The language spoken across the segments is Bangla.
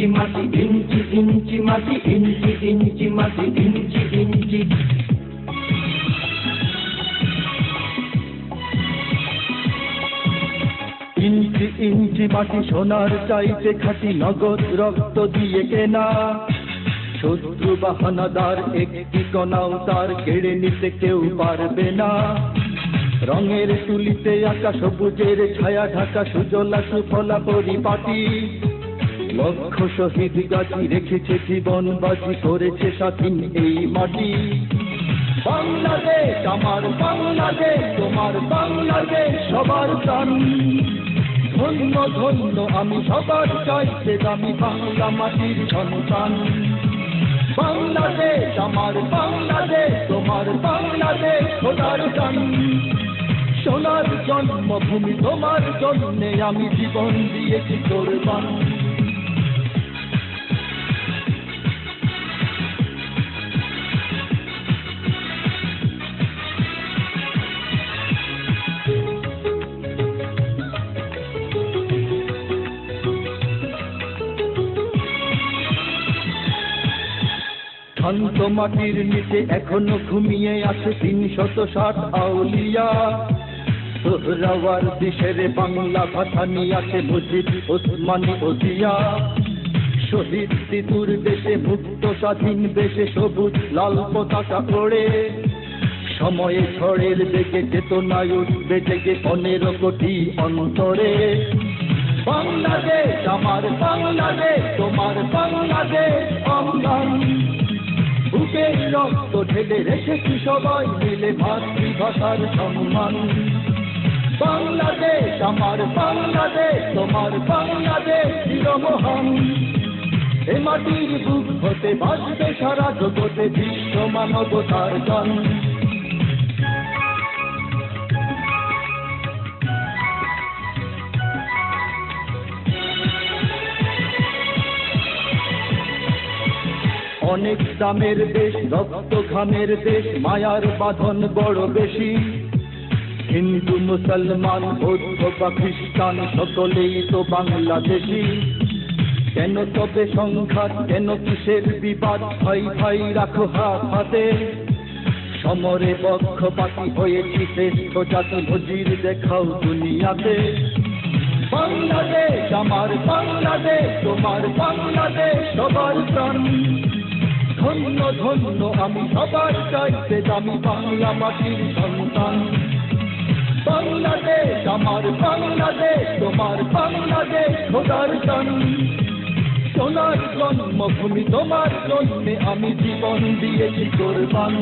ইঞ্চি মাটি ইঞ্চি ইঞ্চি মাটি ইঞ্চি ইঞ্চি মাটি ইঞ্চি ইঞ্চি ইঞ্চি ইঞ্চি মাটি সোনার চাইতে খাঁটি নগদ রক্ত দিয়ে কেনা শত্রু বাহানাদার একটি কণাও তার কেড়ে নিতে কেউ পারবে না রঙের তুলিতে আঁকা সবুজের ছায়া ঢাকা সুজলা সুফলা পরিপাটি লক্ষ শহীদ গাছি রেখেছে জীবন বাজি করেছে স্বাধীন এই মাটি বাংলাদেশ আমার বাংলাদেশ তোমার বাংলাদেশ সবার প্রাণ ধন্য ধন্য আমি সবার চাইতে দামি বাংলা মাটির সন্তান বাংলাদেশ আমার বাংলাদেশ তোমার বাংলাদেশ খোদার গান সোনার জন্মভূমি তোমার জন্যে আমি জীবন দিয়েছি কোরবান শান্ত মাটির নিচে এখনো ঘুমিয়ে আছে ৩৬০ আউলিয়া সোহরাওয়ার দেশের বাংলা ভাষা নিয়ে আছে মুজিব ওসমানী ওজিয়া শহীদ তিতুর দেশে মুক্ত স্বাধীন দেশে সবুজ লাল পতাকা ওড়ে সময়ে ঝড়ের বেগে চেতনায় উঠবে জেগে ১৫ কোটি অন্তরে বাংলাদেশ আমার বাংলাদেশ তোমার বাংলাদেশ অঙ্গন বুকে রক্ত ঢেলে রেখেছি সবাই মিলে মাতৃভাষার সম্মান বাংলাদেশ আমার বাংলাদেশ তোমার বাংলাদেশ চিরমহান এ মাটির বুক হতে বাজবে সারা জগতে বিশ্ব মানবতার গান অনেক দামের দেশ রক্ত ঘামের দেশ মায়ার বাঁধন বড় বেশি হিন্দু মুসলমান বৌদ্ধ বা খ্রিস্টান সকলেই তো বাংলাদেশি কেন তবে সংঘাত কেন কিসের বিবাদ ভাই ভাই রাখো হাত হাতে সমরে পক্ষপাতী হয়েছি শ্রেষ্ঠ জাতি নজির দেখাও দুনিয়াতে বাংলাদেশ আমার বাংলাদেশ তোমার বাংলাদেশ সবার প্রাণ ধন্য ধন্য আমি সবার চাইতে দামি বাংলা মাটির সন্তান বাংলাদেশ আমার বাংলাদেশ তোমার বাংলাদেশ খোদার গান সোনার জন্মভূমি তোমার জন্যে আমি জীবন দিয়েছি কোরবান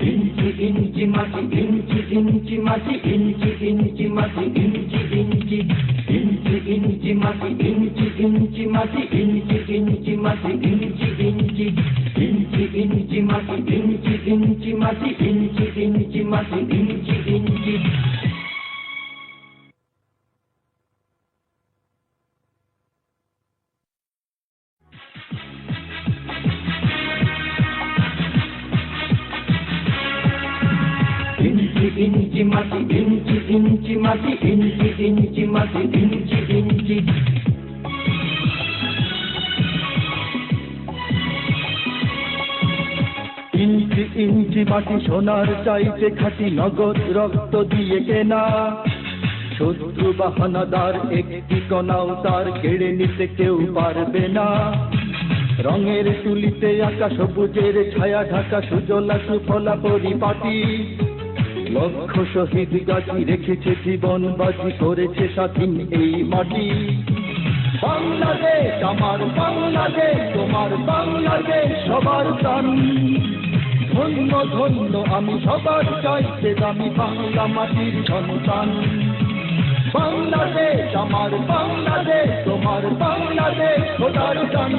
ইঞ্চি ইঞ্চি মাটি ইঞ্চি ইঞ্চি মাটি ইঞ্চি ইঞ্চি মাটি ইঞ্চি ইঞ্চি ইঞ্চি ইঞ্চি মাটি ইঞ্চি ইঞ্চি মাটি ইঞ্চি ইঞ্চি মাটি ইঞ্চি ইঞ্চি ইঞ্চি ইঞ্চি মাটি ইঞ্চি ইঞ্চি মাটি ইঞ্চি ইঞ্চি মাটি ইঞ্চি ইঞ্চি ইঞ্চি মাটি ইঞ্চি ইঞ্চি মাটি ইঞ্চি ইঞ্চি মাটি ইঞ্চি ইঞ্চি ইঞ্চি ইঞ্চি মাটি সোনার চাইতে খাঁটি নগদ রক্ত দিয়ে কেনা শত্রু বাহানাদার একটি কণাও তার কেড়ে নিতে কেউ পারবে না রঙের তুলিতে আঁকা সবুজের ছায়া ঢাকা সুজলা সুফলা পরিপাটি লক্ষ শহীদ গাছি রেখেছে জীবন বাজি করেছে স্বাধীন এই মাটি বাংলাদেশ আমার বাংলাদেশ তোমার বাংলাদেশ সবার প্রাণ ধন্য ধন্য আমি সবার চাইতে দামি বাংলা মাটির সন্তান বাংলাদেশ আমার বাংলাদেশ তোমার বাংলাদেশ খোদার গান